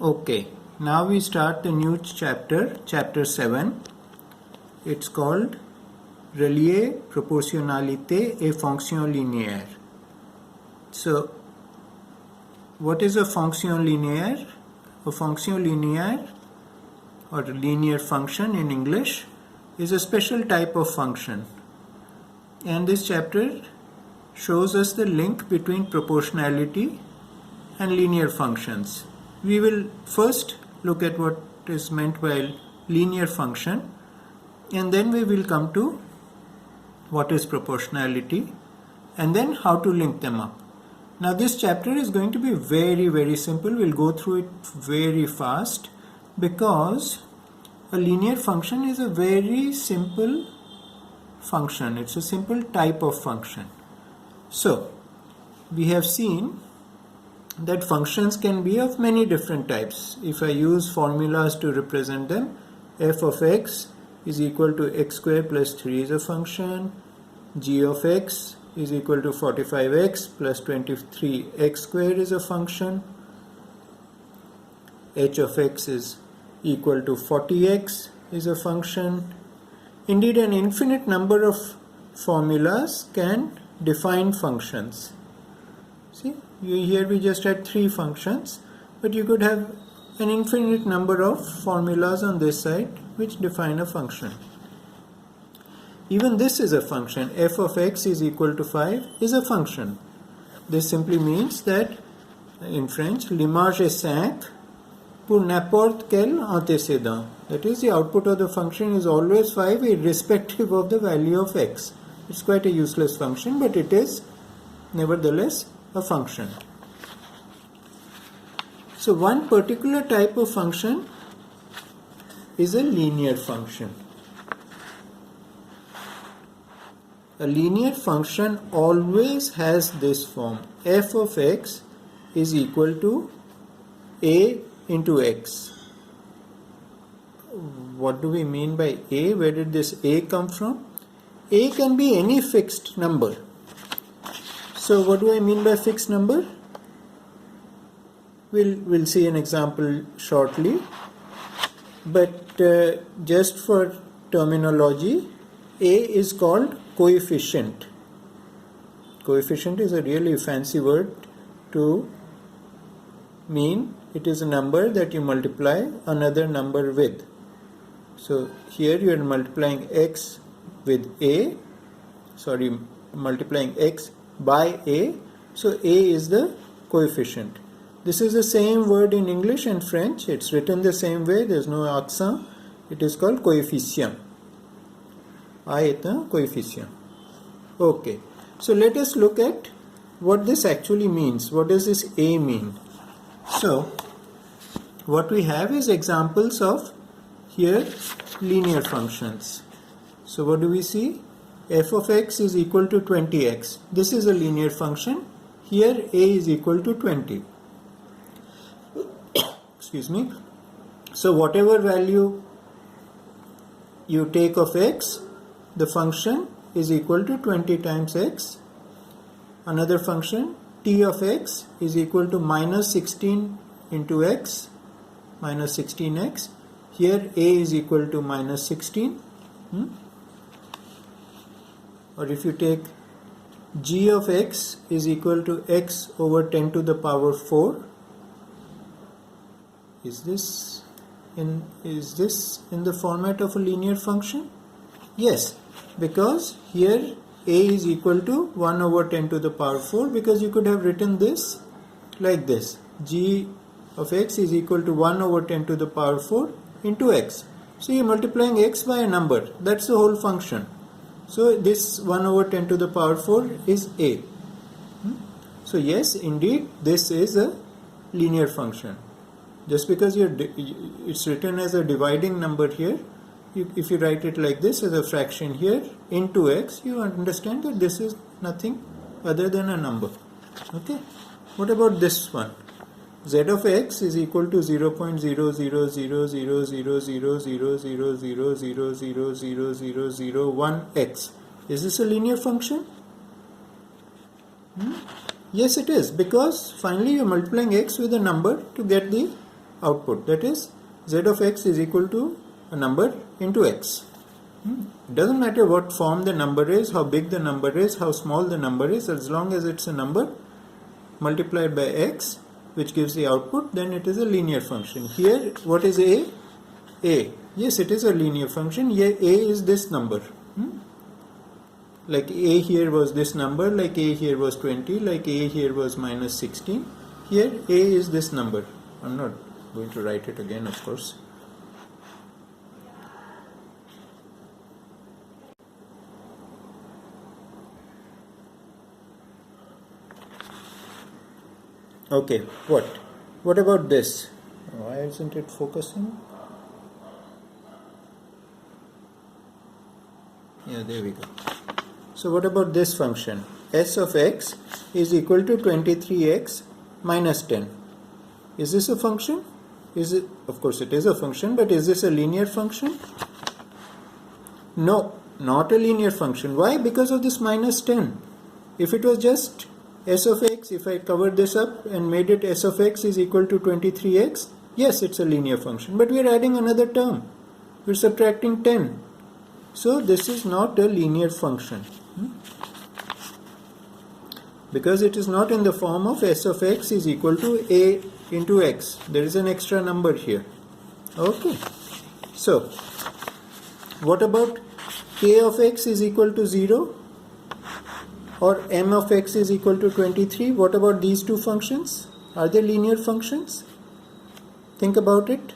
Okay, now we start the new chapter, chapter 7. It's called Relier proportionnalité et fonction linéaire. So, what is a fonction linéaire? A fonction linéaire, or linear function in English, is a special type of function. And this chapter shows us the link between proportionality and linear functions. We will first look at what is meant by linear function, and then we will come to what is proportionality and then how to link them up. Now this chapter is going to be very simple. We'll go through it very fast because a linear function is a very simple function. It's a simple type of function. So we have seen that functions can be of many different types. If I use formulas to represent them, f of x is equal to x square plus 3 is a function, g of x is equal to 45x plus 23x square is a function, h of x is equal to 40x is a function. Indeed, an infinite number of formulas can define functions. See, here we just had 3 functions, but you could have an infinite number of formulas on this side which define a function. Even this is a function. F of x is equal to 5 is a function. This simply means that in French, l'image est 5 pour n'importe quel antécédent. That is, the output of the function is always 5 irrespective of the value of x. It's quite a useless function, but it is nevertheless a function. So one particular type of function is a linear function. A linear function always has this form. F of x is equal to a into x. What do we mean by a? Where did this a come from? A can be any fixed number. So what do I mean by fixed number? We'll see an example shortly. But just for terminology, a is called coefficient. Coefficient is a really fancy word to mean it is a number that you multiply another number with. So here you are multiplying x with a, multiplying x by a, so a is the coefficient. This is the same word in English and French. It's written the same way, there's no accent. It is called coefficient. I est un coefficient. Okay, so let us look at what this actually means. What does this a mean? So what we have is examples of here linear functions. So what do we see? F of x is equal to 20x. This is a linear function. Here a is equal to 20. Excuse me. So whatever value you take of x, the function is equal to 20 times x. Another function, t of x is equal to minus 16 into x, minus 16x. Here a is equal to minus 16. Or if you take g of x is equal to x over 10 to the power 4. Is this in the format of a linear function? Yes, because here a is equal to 1 over 10 to the power 4, because you could have written this like this. G of x is equal to 1 over 10 to the power 4 into x. So you're multiplying x by a number. That's the whole function. So this 1 over 10 to the power 4 is a. So yes, indeed, this is a linear function. Just because it's written as a dividing number here, if you write it like this as a fraction here into x, you understand that this is nothing other than a number. Okay. What about this one? Z of x is equal to 0.0000000000000001x. Is this a linear function? Yes, it is, because finally you are multiplying x with a number to get the output, that is z of x is equal to a number into x. It doesn't matter what form the number is, how big the number is, how small the number is, as long as it's a number multiplied by x which gives the output, then it is a linear function. Here what is a? A. Yes, it is a linear function. Here a is this number. Like a here was this number, like a here was 20, like a here was minus 16. Here a is this number. I'm not going to write it again, of course. Okay, what about this? Why isn't it focusing? Yeah, there we go. So what about this function? S of x is equal to 23x minus 10. Is this a function? Is it? Of course it is a function, but is this a linear function? No, not a linear function. Why? Because of this minus 10. If it was just s of x, if I covered this up and made it s of x is equal to 23x, yes, it's a linear function. But we are adding another term. We're subtracting 10. So this is not a linear function. Because it is not in the form of s of x is equal to a into x. There is an extra number here. Okay. So, what about k of x is equal to 0? Or m of x is equal to 23? What about these two functions? Are they linear functions? Think about it.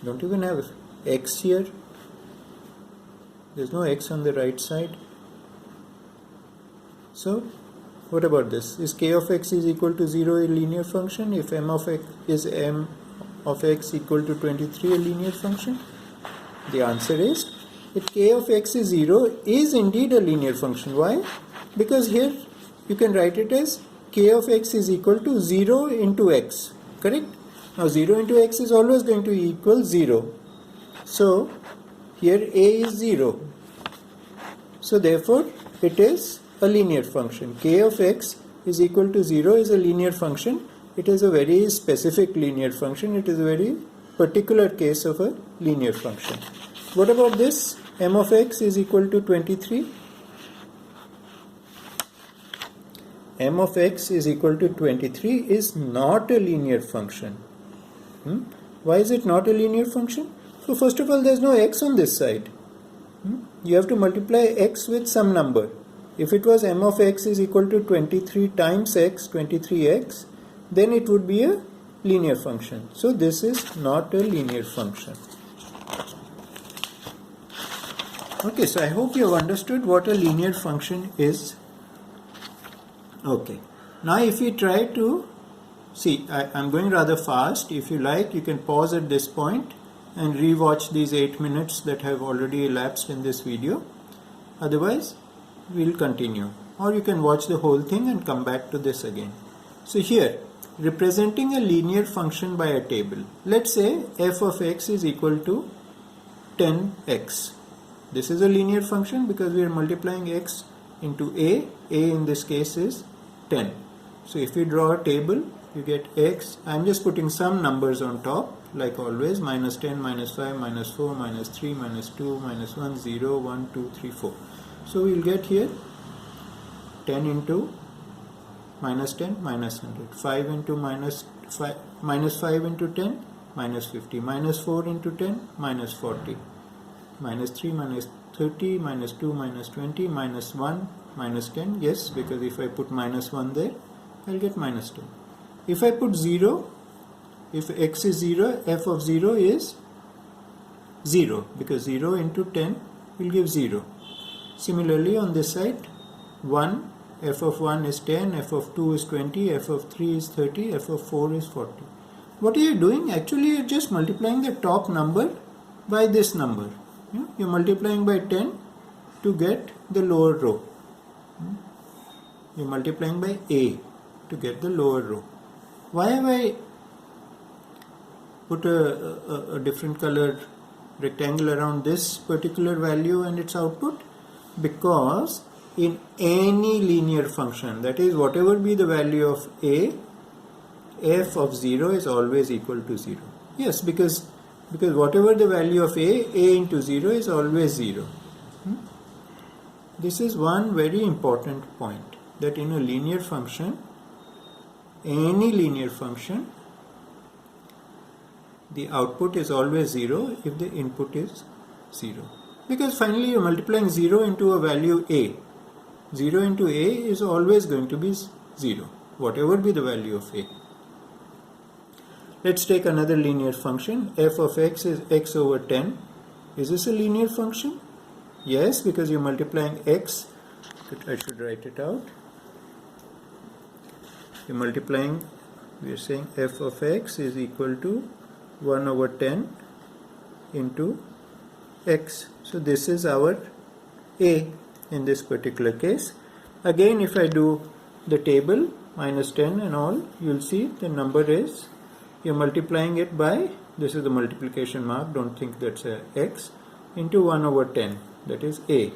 Don't even have x here. There's no x on the right side. So, what about this? Is k of x is equal to 0 a linear function? If m of x is m of x equal to 23 a linear function? The answer is, if k of x is 0 is indeed a linear function. Why? Because here you can write it as k of x is equal to 0 into x. Correct? Now 0 into x is always going to equal 0. So, here a is 0. So therefore, it is a linear function. K of x is equal to 0 is a linear function. It is a very specific linear function. It is a very particular case of a linear function. What about this? M of x is equal to 23. M of x is equal to 23 is not a linear function. Why is it not a linear function? So first of all, there is no x on this side. You have to multiply x with some number. If it was m of x is equal to 23 times x, 23x, then it would be a linear function. So this is not a linear function. Okay, so I hope you have understood what a linear function is. Okay, now if we try to see, I'm going rather fast. If you like, you can pause at this point and rewatch these 8 minutes that have already elapsed in this video. Otherwise, we'll continue. Or you can watch the whole thing and come back to this again. So here, representing a linear function by a table. Let's say f of x is equal to 10x. This is a linear function because we are multiplying x into a. A in this case is 10. So if we draw a table, you get x. I'm just putting some numbers on top, like always, minus 10, minus 5, minus 4, minus 3, minus 2, minus 1, 0, 1, 2, 3, 4. So we'll get here 10 into minus 10, minus 100. 5 into minus 5, minus 5 into 10, minus 50. Minus 4 into 10, minus 40. Minus 3, minus 30, minus 2, minus 20, minus 1, minus 10. Yes, because if I put minus 1 there, I'll get minus 2. If I put 0, if x is 0, f of 0 is 0, because 0 into 10 will give 0. Similarly on this side, 1, f of 1 is 10, f of 2 is 20, f of 3 is 30, f of 4 is 40. What are you doing? Actually, you're just multiplying the top number by this number. You're multiplying by 10 to get the lower row. You're multiplying by a to get the lower row. Why have I put a different colored rectangle around this particular value and its output? Because in any linear function, that is whatever be the value of a, f of 0 is always equal to 0. Yes, because whatever the value of a into 0 is always 0. This is one very important point, that in a linear function, any linear function, the output is always 0 if the input is 0. Because finally you are multiplying 0 into a value a. 0 into a is always going to be 0, whatever be the value of a. Let's take another linear function. F of x is x over 10. Is this a linear function? Yes, because you're multiplying x. I should write it out. You're multiplying, we are saying f of x is equal to 1 over 10 into x. So this is our a in this particular case. Again, if I do the table minus 10 and all, you'll see the number is, you're multiplying it by, this is the multiplication mark, don't think that's a x, into 1 over 10, that is a.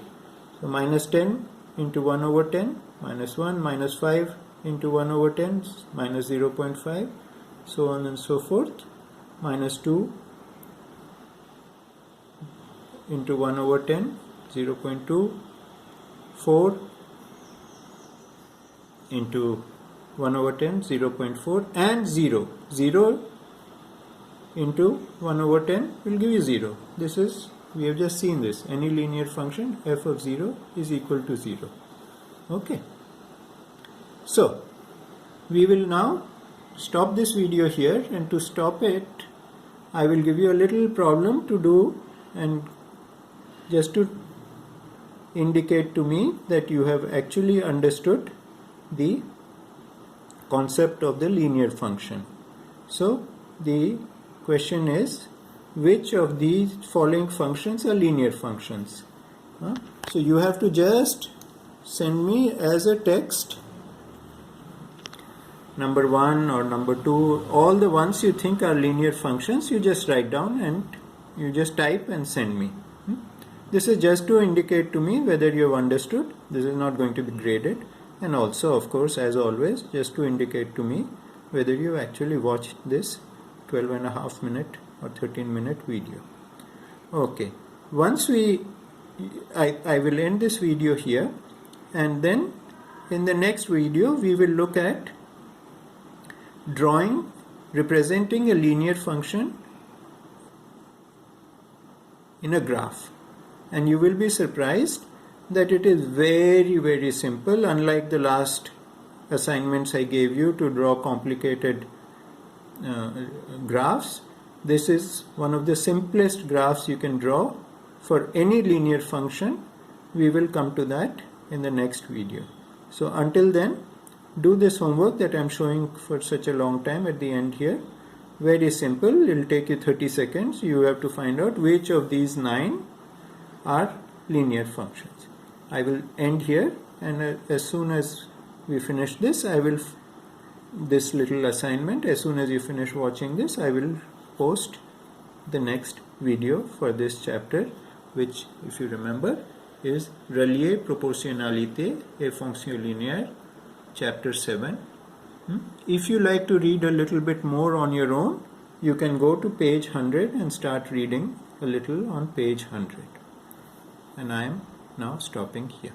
So minus 10 into 1 over 10, minus 1, minus 5 into 1 over 10, minus 0.5, so on and so forth, minus 2 into 1 over 10, 0.2, 4 into 1 over 10, 0.4, and 0. 0 into 1 over 10 will give you 0. This is, we have just seen this. Any linear function, f of 0 is equal to 0. Okay. So, we will now stop this video here, and to stop it, I will give you a little problem to do, and just to indicate to me that you have actually understood the concept of the linear function. So the question is, which of these following functions are linear functions? So you have to just send me as a text number 1 or number 2, all the ones you think are linear functions, you just write down and you just type and send me. This is just to indicate to me whether you have understood. This is not going to be graded. And also, of course, as always, just to indicate to me whether you have actually watched this 12.5 minute or 13-minute video. Okay. Once I will end this video here, and then in the next video we will look at drawing, representing a linear function in a graph. And you will be surprised that it is very, very simple, unlike the last assignments I gave you to draw complicated graphs. This is one of the simplest graphs you can draw for any linear function. We will come to that in the next video. So until then, do this homework that I am showing for such a long time at the end here. Very simple. It will take you 30 seconds. You have to find out which of these 9 are linear functions. I will end here, and as soon as we finish this, I will this little assignment, as soon as you finish watching this, I will post the next video for this chapter, which, if you remember, is Relier proportionnalité et fonction linéaire, chapter 7. If you like to read a little bit more on your own, you can go to page 100 and start reading a little on page 100. And I am now stopping here.